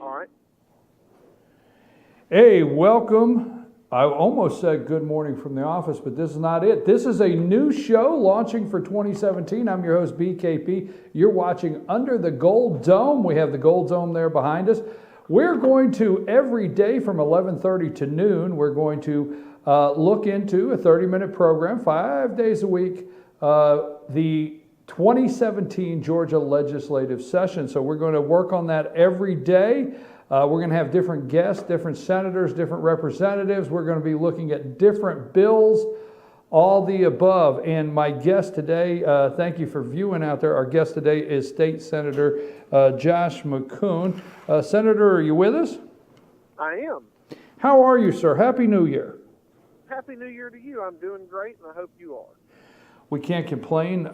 All right. Hey, welcome. I almost said good morning from the office, but this is not it. This is a new show launching for 2017. I'm your host, BKP. You're watching Under the Gold Dome. We have the Gold Dome there behind us. We're going to, every day from 11:30 to noon, we're going to look into a 30-minute program, 5 days a week, the 2017 Georgia legislative session. So we're going to work on that every day. We're going to have different guests, different senators, different representatives. We're going to be looking at different bills, all the above. And my guest today, thank you for viewing out there. Our guest today is State Senator Josh McKoon. Senator, are you with us? I am. How are you, sir? Happy New Year. Happy New Year to you. I'm doing great, and I hope you are. We can't complain.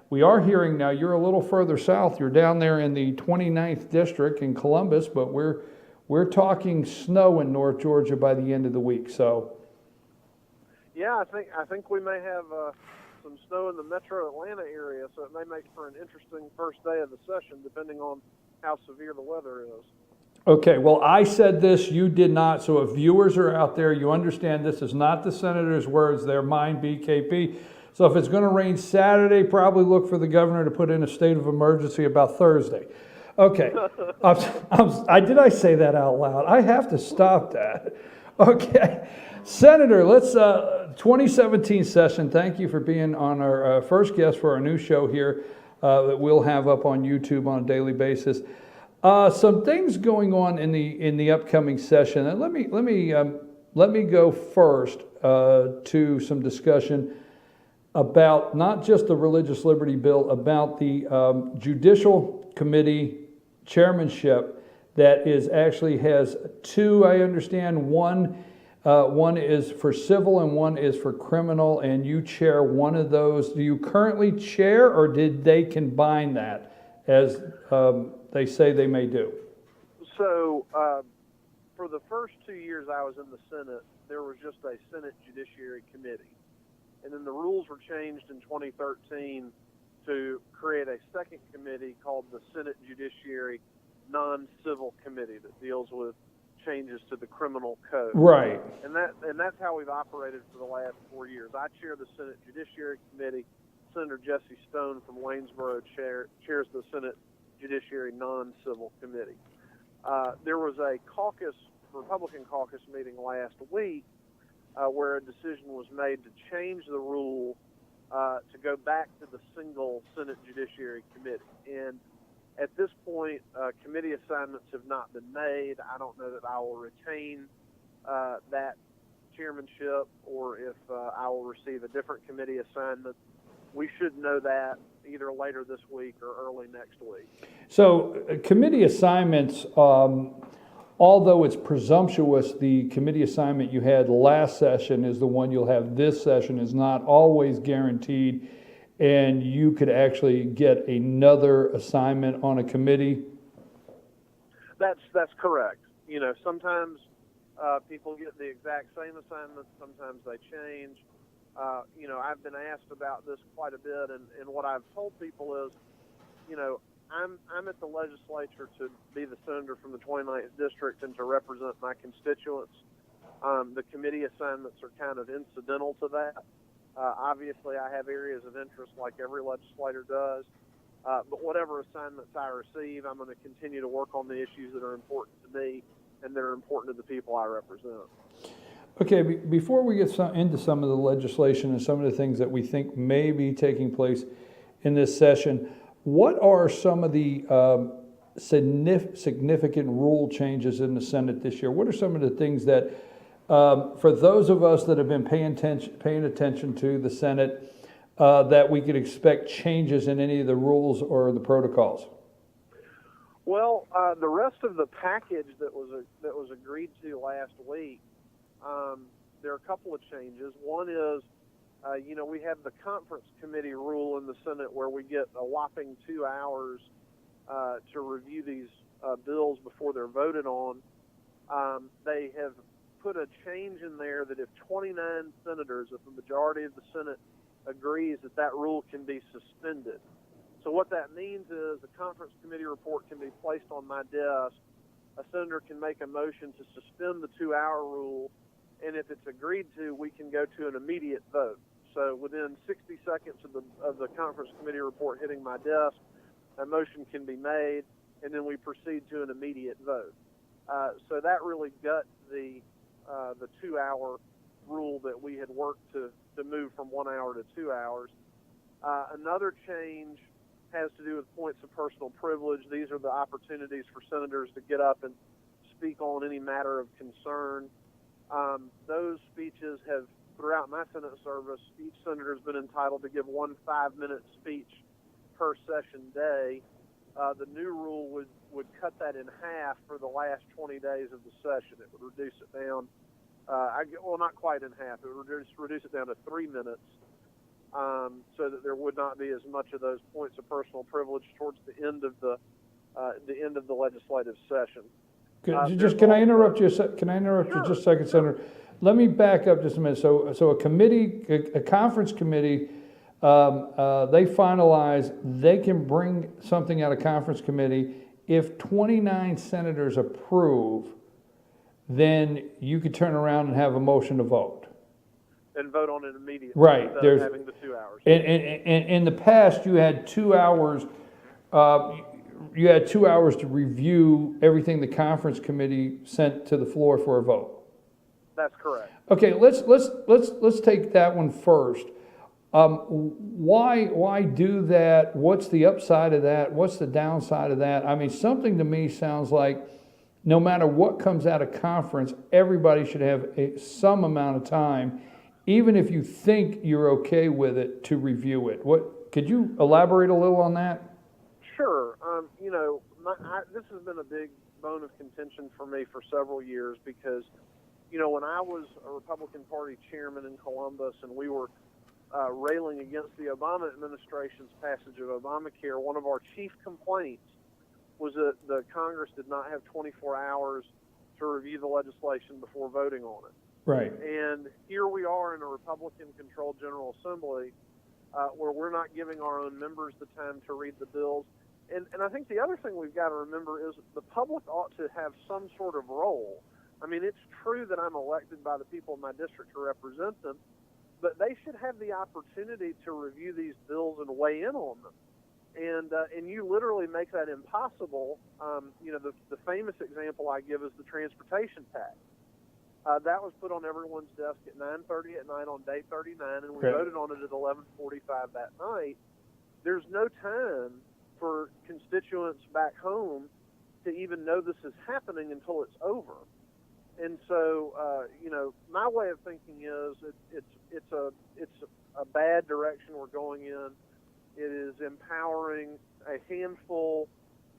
We are hearing now you're a little further south. You're down there in the 29th district in Columbus, but we're talking snow in North Georgia by the end of the week. So, yeah, I think we may have some snow in the metro Atlanta area, so it may make for an interesting first day of the session, depending on how severe the weather is. Okay, well, I said this, you did not. So if viewers are out there, you understand this is not the senator's words, they're mine, BKP. So if it's going to rain Saturday, probably look for the governor to put in a state of emergency about Thursday. Okay. Did I say that out loud? I have to stop that. Okay. Senator, let's 2017 session. Thank you for being on our first guest for our new show here that we'll have up on YouTube on a daily basis. Some things going on in the upcoming session. And let me go first to some discussion about not just the religious liberty bill, about the judicial committee chairmanship that is actually has two, I understand. One is for civil and one is for criminal, and you chair one of those. Do you currently chair, or did they combine that as they say they may do? So for the first 2 years I was in the Senate, there was just a Senate Judiciary Committee. And then the rules were changed in 2013 to create a second committee called the Senate Judiciary Non-Civil Committee that deals with changes to the criminal code. Right. And that's how we've operated for the last 4 years. I chair the Senate Judiciary Committee. Senator Jesse Stone from Waynesboro chairs the Senate Judiciary Non-Civil Committee. There was a Republican caucus meeting last week where a decision was made to change the rule to go back to the single Senate Judiciary Committee. And at this point, committee assignments have not been made. I don't know that I will retain that chairmanship or if I will receive a different committee assignment. We should know that either later this week or early next week. So committee assignments, although it's presumptuous, the committee assignment you had last session is the one you'll have this session, is not always guaranteed, and you could actually get another assignment on a committee. That's correct. You know, sometimes people get the exact same assignments, sometimes they change. You know, I've been asked about this quite a bit, and what I've told people is, you know, I'm at the legislature to be the senator from the 29th district and to represent my constituents. The committee assignments are kind of incidental to that. Obviously, I have areas of interest like every legislator does, but whatever assignments I receive, I'm going to continue to work on the issues that are important to me and that are important to the people I represent. Okay, before we get into some of the legislation and some of the things that we think may be taking place in this session, what are some of the significant rule changes in the Senate this year? What are some of the things that, for those of us that have been paying attention to the Senate, that we could expect changes in any of the rules or the protocols? Well, the rest of the package that was agreed to last week, there are a couple of changes. One is, you know, we have the conference committee rule in the Senate where we get a whopping 2 hours to review these bills before they're voted on. They have put a change in there that if 29 senators, if the majority of the Senate agrees that rule can be suspended. So what that means is the conference committee report can be placed on my desk a senator can make a motion to suspend the 2-hour rule, and if it's agreed to, we can go to an immediate vote. So within 60 seconds of the conference committee report hitting my desk, a motion can be made, and then we proceed to an immediate vote. So that really guts the 2-hour rule that we had worked to move from 1 hour to 2 hours. Another change has to do with points of personal privilege. These are the opportunities for senators to get up and speak on any matter of concern. Those speeches have, throughout my Senate service, each senator has been entitled to give 1 5-minute speech per session day. The new rule would cut that in half for the last 20 days of the session. It would reduce it down, well, not quite in half. It would reduce it down to 3 minutes, so that there would not be as much of those points of personal privilege towards the end of the legislative session. Can I interrupt you? Can I interrupt you just a second, Senator? Let me back up just a minute. So a committee, a conference committee, they finalize, they can bring something out of conference committee. If 29 senators approve, then you could turn around and have a motion to vote. And vote on it immediately. Right. Instead of having the 2 hours. And in the past, you had 2 hours. You had 2 hours to review everything the conference committee sent to the floor for a vote. That's correct. Okay, let's take that one first. Why do that? What's the upside of that? What's the downside of that? I mean, something to me sounds like no matter what comes out of conference, everybody should have some amount of time, even if you think you're okay with it, to review it. Could you elaborate a little on that? Sure. This has been a big bone of contention for me for several years because, when I was a Republican Party chairman in Columbus and we were railing against the Obama administration's passage of Obamacare, one of our chief complaints was that the Congress did not have 24 hours to review the legislation before voting on it. Right. And here we are in a Republican-controlled General Assembly where we're not giving our own members the time to read the bills. And I think the other thing we've got to remember is the public ought to have some sort of role. I mean, it's true that I'm elected by the people in my district to represent them, but they should have the opportunity to review these bills and weigh in on them. And you literally make that impossible. The famous example I give is the transportation tax. That was put on everyone's desk at 9:30 at night on day 39, and we voted on it at 11:45 that night. There's no time for constituents back home to even know this is happening until it's over. And so, my way of thinking is it's a bad direction we're going in. It is empowering a handful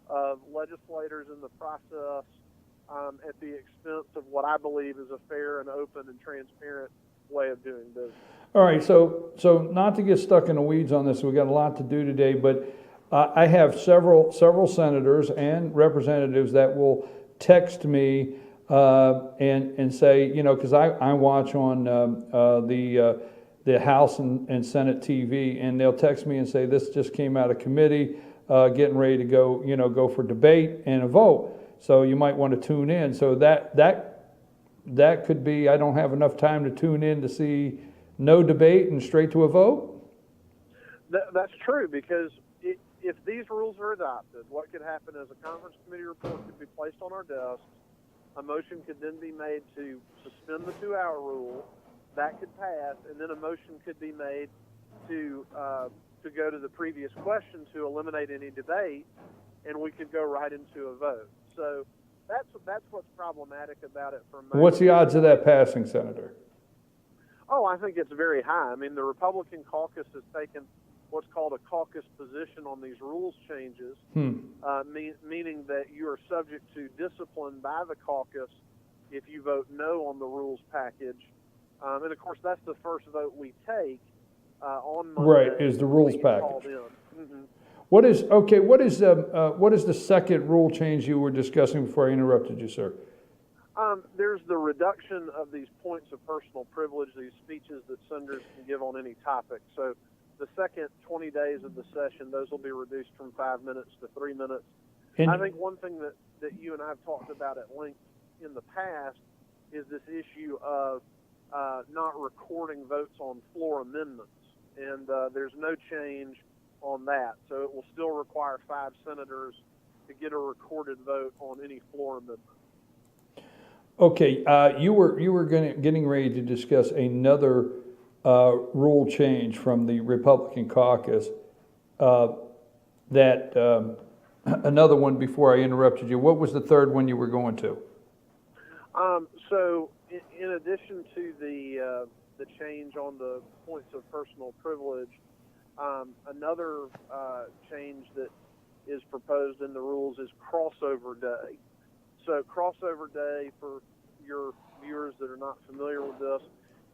of legislators in the process at the expense of what I believe is a fair and open and transparent way of doing business. All right, so not to get stuck in the weeds on this, we've got a lot to do today, but I have several senators and representatives that will text me and say, because I watch on the House and Senate TV, and they'll text me and say, this just came out of committee, getting ready to go for debate and a vote. So you might want to tune in. So that could be, I don't have enough time to tune in to see no debate and straight to a vote? That's true, because if these rules are adopted, what could happen is a conference committee report could be placed on our desks. A motion could then be made to suspend the 2-hour rule. That could pass, and then a motion could be made to go to the previous question to eliminate any debate, and we could go right into a vote. So that's what's problematic about it for me. What's the odds of that passing, Senator? Oh, I think it's very high. I mean, the Republican caucus has taken what's called a caucus position on these rules changes, meaning that you are subject to discipline by the caucus if you vote no on the rules package. And of course, that's the first vote we take on Monday. Right, is the rules package. Mm-hmm. What is the second rule change you were discussing before I interrupted you, sir? There's the reduction of these points of personal privilege, these speeches that senators can give on any topic. So the second 20 days of the session, those will be reduced from 5 minutes to 3 minutes. And I think one thing that you and I have talked about at length in the past is this issue of not recording votes on floor amendments. And there's no change on that. So it will still require 5 senators to get a recorded vote on any floor amendment. okay, you were getting ready to discuss another rule change from the Republican caucus. Another one before I interrupted you. What was the third one you were going to? So in addition to the change on the points of personal privilege, another change that is proposed in the rules is crossover day. So crossover day, for your viewers that are not familiar with this,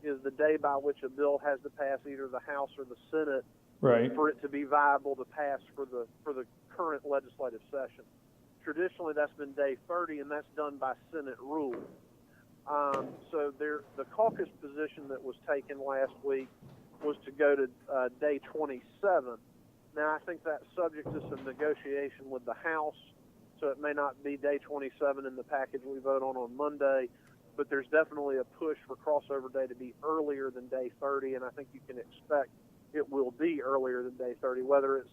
is the day by which a bill has to pass either the House or the Senate, Right. for it to be viable to pass for the current legislative session. Traditionally, that's been day 30, and that's done by Senate rule. So the caucus position that was taken last week was to go to day 27. Now, I think that's subject to some negotiation with the House, so it may not be day 27 in the package we vote on Monday, but there's definitely a push for crossover day to be earlier than day 30, and I think you can expect it will be earlier than day 30. Whether it's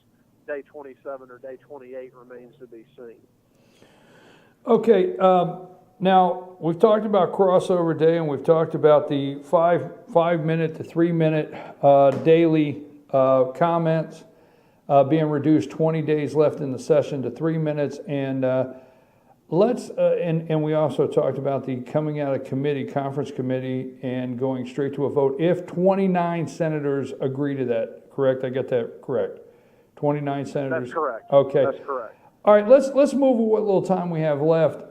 day 27 or day 28 remains to be seen. Okay, now we've talked about crossover day, and we've talked about the 5-minute to 3-minute daily comments being reduced, 20 days left in the session to 3 minutes, and and we also talked about the coming out of conference committee, and going straight to a vote if 29 senators agree to that. Correct? I get that correct? 29 senators. That's correct. Okay. That's correct. All right, let's move with what little time we have left.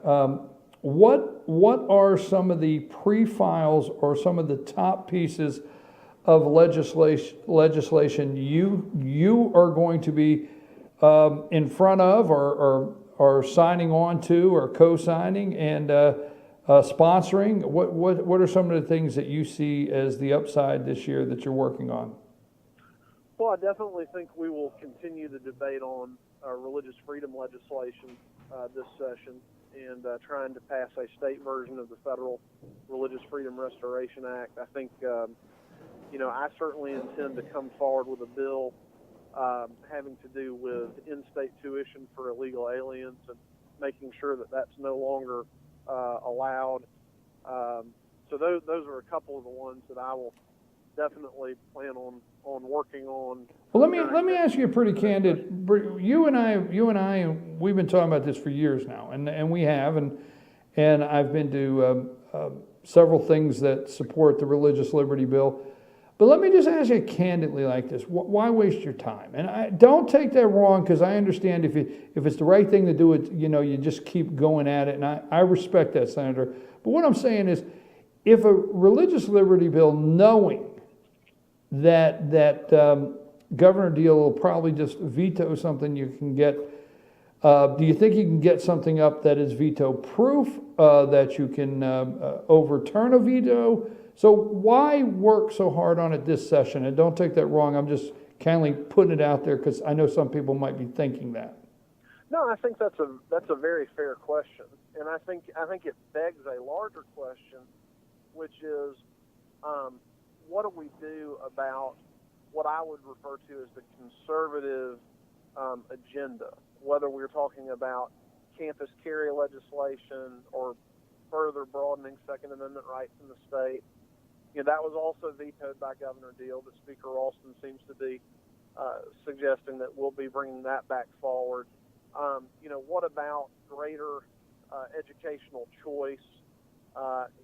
What are some of the pre-files or some of the top pieces of legislation you are going to be in front of, or signing on to, or co-signing and sponsoring? What are some of the things that you see as the upside this year that you're working on? Well, I definitely think we will continue the debate on religious freedom legislation this session, and trying to pass a state version of the federal Religious Freedom Restoration Act. I think, I certainly intend to come forward with a bill having to do with in-state tuition for illegal aliens, and making sure that that's no longer allowed. So those are a couple of the ones that I will definitely plan on working on. Well, let me ask you a pretty candid. You and I, we've been talking about this for years now, and we have, and I've been to several things that support the religious liberty bill. But let me just ask you candidly like this: why waste your time? And don't take that wrong, because I understand if it's the right thing to do, it you just keep going at it, and I respect that, Senator. But what I'm saying is, if a religious liberty bill, knowing that Governor Deal will probably just veto something you can get, do you think you can get something up that is veto proof, that you can overturn a veto? So why work so hard on it this session? And don't take that wrong. I'm just kindly putting it out there, because I know some people might be thinking that. No, I think that's a very fair question, and I think it begs a larger question, which is, what do we do about what I would refer to as the conservative agenda? Whether we're talking about campus carry legislation or further broadening Second Amendment rights in the state. That was also vetoed by Governor Deal, but Speaker Ralston seems to be suggesting that we'll be bringing that back forward. What about greater educational choice?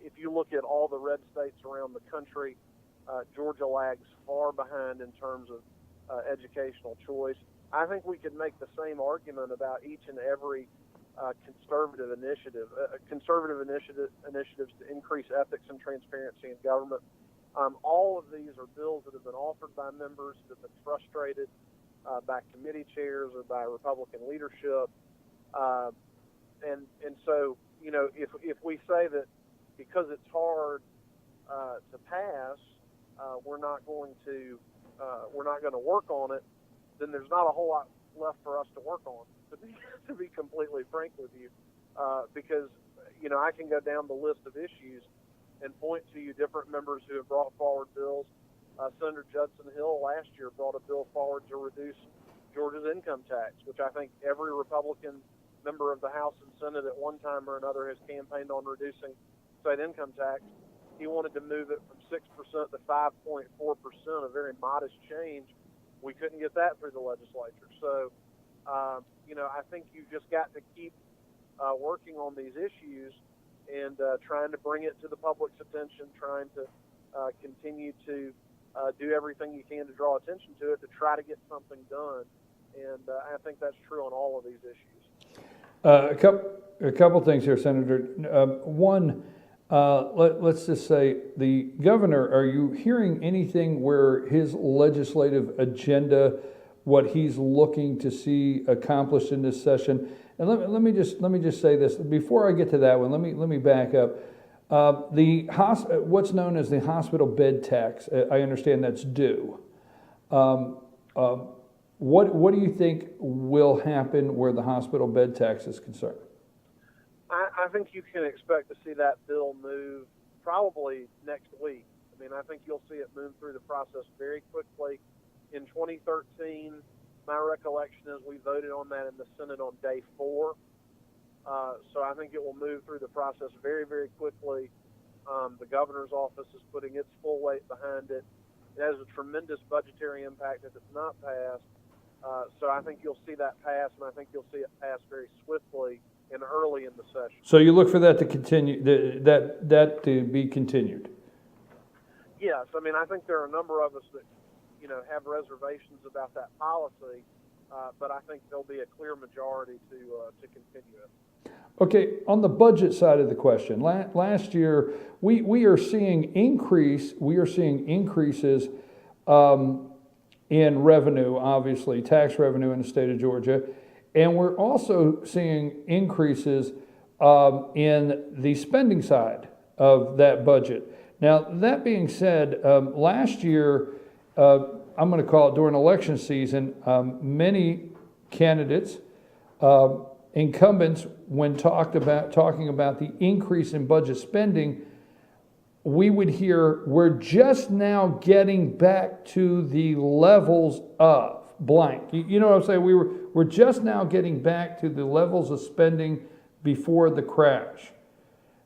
If you look at all the red states around the country, Georgia lags far behind in terms of educational choice. I think we could make the same argument about each and every conservative initiative, initiatives to increase ethics and transparency in government. All of these are bills that have been offered by members that have been frustrated by committee chairs or by Republican leadership. And so, if we say that because it's hard to pass, we're not going to work on it, then there's not a whole lot left for us to work on, to be completely frank with you, because, I can go down the list of issues and point to you different members who have brought forward bills. Senator Judson Hill last year brought a bill forward to reduce Georgia's income tax, which I think every Republican member of the House and Senate at one time or another has campaigned on reducing state income tax. He wanted to move it from 6% to 5.4%, a very modest change. We couldn't get that through the legislature. So, I think you just got to keep working on these issues and trying to bring it to the public's attention, trying to continue to do everything you can to draw attention to it, to try to get something done. And I think that's true on all of these issues. A couple things here, Senator. One, let's just say the governor, are you hearing anything where his legislative agenda, what he's looking to see accomplished in this session? And let me just say this before I get to that one. Let me back up. What's known as the hospital bed tax, I understand that's due. What do you think will happen where the hospital bed tax is concerned? I think you can expect to see that bill move probably next week. I mean, I think you'll see it move through the process very quickly. In 2013, my recollection is we voted on that in the Senate on day 4. So I think it will move through the process very, very quickly. The governor's office is putting its full weight behind it. It has a tremendous budgetary impact if it's not passed. So I think you'll see that pass, and I think you'll see it pass very swiftly and early in the session. So you look for that to continue, that to be continued? Yes. I mean, I think there are a number of us that, have reservations about that policy, but I think there'll be a clear majority to continue it. Okay, on the budget side of the question, last year we are seeing increases in revenue, obviously tax revenue in the state of Georgia, and we're also seeing increases in the spending side of that budget. Now, that being said, last year, I'm going to call it during election season, many candidates, incumbents, when talking about the increase in budget spending, we would hear, we're just now getting back to the levels of blank. You know what I'm saying? We're just now getting back to the levels of spending before the crash.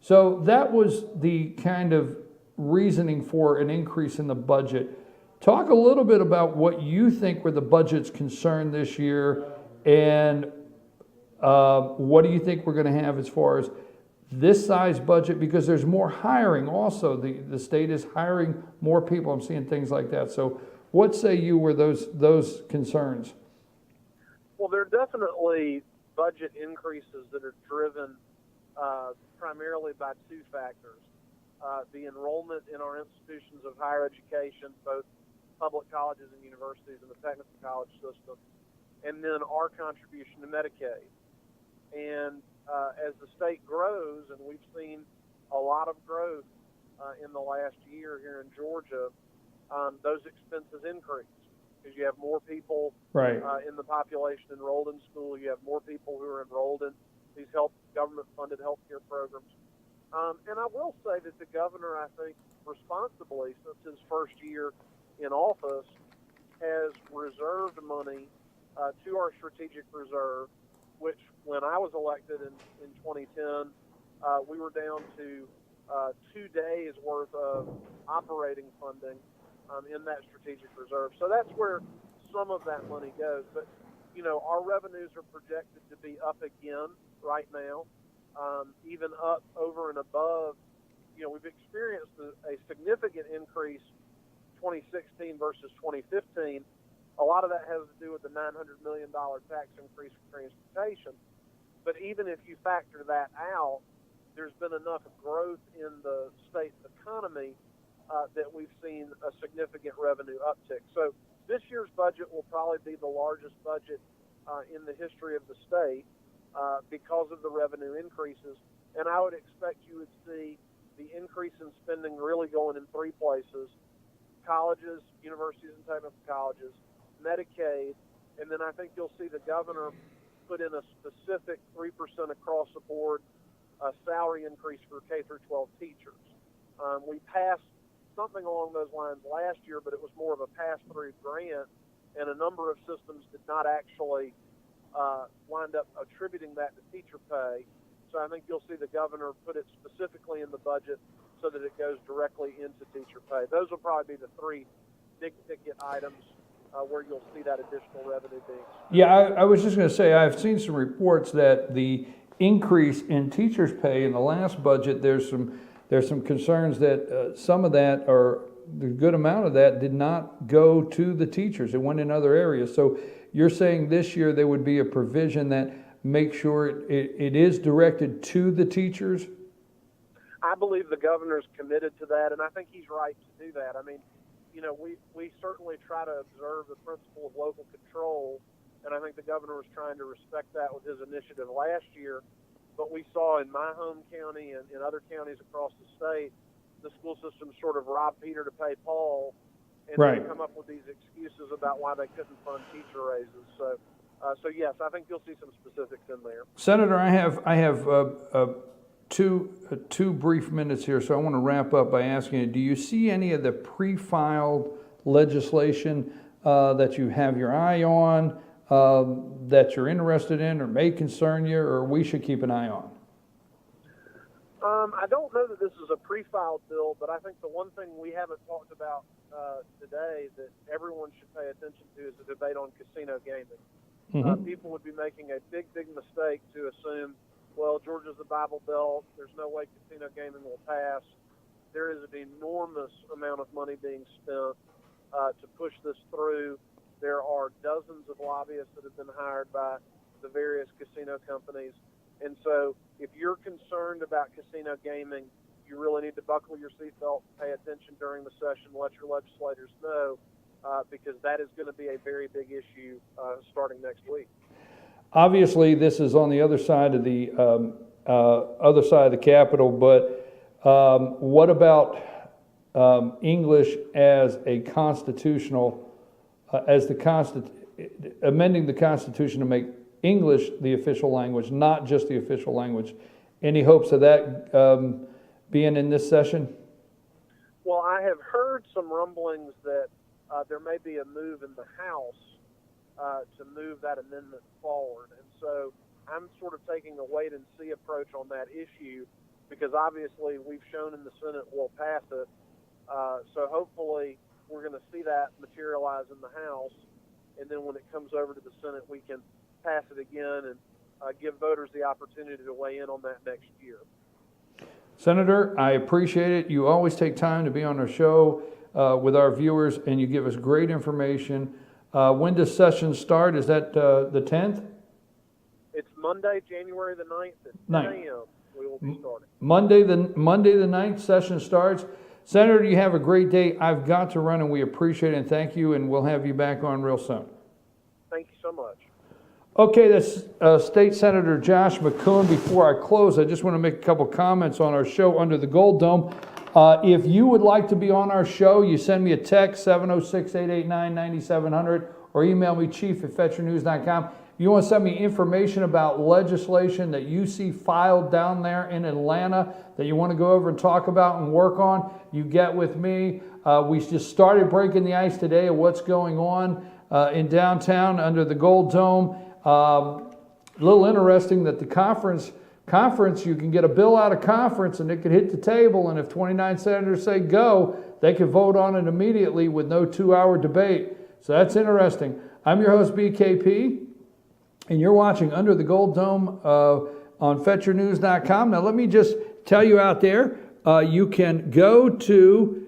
So that was the kind of reasoning for an increase in the budget. Talk a little bit about what you think were the budget's concern this year, and what do you think we're going to have as far as this size budget, because there's more hiring also. The state is hiring more people. I'm seeing things like that. So what say you were those concerns? Well, there are definitely budget increases that are driven primarily by two factors. The enrollment in our institutions of higher education, both public colleges and universities and the technical college system, and then our contribution to Medicaid. And as the state grows, and we've seen a lot of growth in the last year here in Georgia, those expenses increase because you have more people in the population enrolled in school. You have more people who are enrolled in these government-funded health care programs. And I will say that the governor, I think, responsibly, since his first year in office, has reserved money to our strategic reserve, which when I was elected in 2010, we were down to 2 days worth of operating funding in that strategic reserve. So that's where some of that money goes. But, our revenues are projected to be up again right now, even up over and above. We've experienced a significant increase 2016 versus 2015. A lot of that has to do with the $900 million tax increase for transportation. But even if you factor that out, there's been enough growth in the state economy that we've seen a significant revenue uptick. So this year's budget will probably be the largest budget in the history of the state because of the revenue increases. And I would expect you would see the increase in spending really going in 3 places: colleges, universities and technical colleges, Medicaid, And then I think you'll see the governor put in a specific 3% across the board salary increase for K through 12 teachers. We passed something along those lines last year, but it was more of a pass-through grant, and a number of systems did not actually wind up attributing that to teacher pay. So I think you'll see the governor put it specifically in the budget so that it goes directly into teacher pay. Those will probably be the three big-ticket items where you'll see that additional revenue being spent. Yeah, I was just going to say, I've seen some reports that the increase in teachers' pay in the last budget, there's some concerns that some of that, or the good amount of that, did not go to the teachers. It went in other areas. So you're saying this year there would be a provision that makes sure it is directed to the teachers? I believe the governor's committed to that, and I think he's right to do that. I mean, we certainly try to observe the principle of local control, and I think the governor was trying to respect that with his initiative last year. But we saw in my home county and in other counties across the state, the school system sort of robbed Peter to pay Paul, and Right. they come up with these excuses about why they couldn't fund teacher raises. So yes, I think you'll see some specifics in there. Senator, I have two brief minutes here, so I want to wrap up by asking you, do you see any of the pre-filed legislation that you have your eye on, that you're interested in or may concern you, or we should keep an eye on? I don't know that this is a pre-filed bill, but I think the one thing we haven't talked about today that everyone should pay attention to is the debate on casino gaming. Mm-hmm. People would be making a big mistake to assume, well, Georgia's the Bible Belt, there's no way casino gaming will pass. There is an enormous amount of money being spent to push this through. There are dozens of lobbyists that have been hired by the various casino companies. And so if you're concerned about casino gaming, you really need to buckle your seatbelt, pay attention during the session, let your legislators know, because that is going to be a very big issue starting next week. Obviously, this is on the other side of the Capitol, but what about English as a constitutional, amending the Constitution to make English the official language, not just the official language? Any hopes of that being in this session? Well, I have heard some rumblings that there may be a move in the House to move that amendment forward. And so I'm sort of taking a wait and see approach on that issue, because obviously we've shown in the Senate we'll pass it. So hopefully we're going to see that materialize in the House. And then when it comes over to the Senate, we can pass it again and give voters the opportunity to weigh in on that next year. Senator, I appreciate it. You always take time to be on our show with our viewers, and you give us great information. When does session start? Is that the 10th? It's Monday, January the 9th at 10 a.m. We will be starting. Monday the 9th, session starts. Senator, you have a great day. I've got to run, and we appreciate it, and thank you, and we'll have you back on real soon. Thank you so much. Okay, that's State Senator Josh McKoon. Before I close, I just want to make a couple comments on our show Under the Gold Dome. If you would like to be on our show, you send me a text, 706-889-9700, or email me, chief@fetchernews.com. If you want to send me information about legislation that you see filed down there in Atlanta that you want to go over and talk about and work on, you get with me. We just started breaking the ice today of what's going on in downtown under the Gold Dome. A little interesting that the conference, you can get a bill out of conference and it could hit the table, and if 29 senators say go, they can vote on it immediately with no 2-hour debate. So that's interesting. I'm your host, BKP, and you're watching Under the Gold Dome on FetcherNews.com. Now let me just tell you out there, you can go to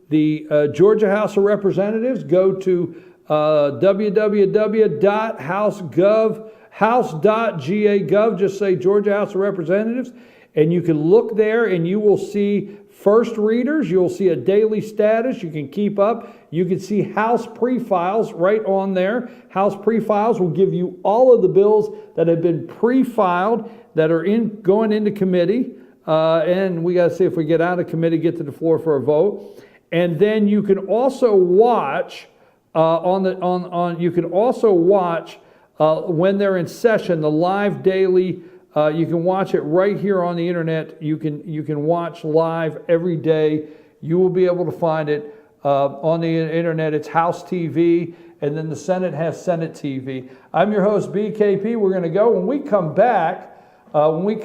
the Georgia House of Representatives, go to www.house.ga.gov, just say Georgia House of Representatives, and you can look there and you will see first readers, you'll see a daily status, you can keep up, you can see House pre-files right on there. House pre-files will give you all of the bills that have been pre-filed that are going into committee, and we got to see if we get out of committee, get to the floor for a vote. And then you can also watch You can also watch when they're in session, the live daily. You can watch it right here on the internet. You can watch live every day. You will be able to find it on the internet. It's House TV, and then the Senate has Senate TV. I'm your host, BKP. We're going to go. When we come back, we're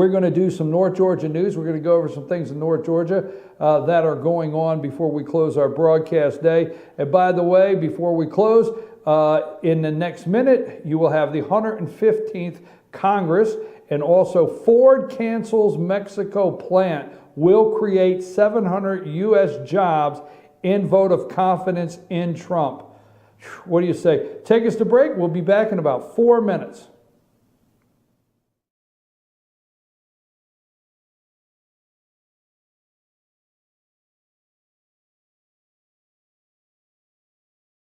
going to do some North Georgia news. We're going to go over some things in North Georgia that are going on before we close our broadcast day. And by the way, before we close, in the next minute, you will have the 115th Congress, and also Ford cancels Mexico plant, will create 700 U.S. jobs in vote of confidence in Trump. What do you say? Take us to break. We'll be back in about 4 minutes.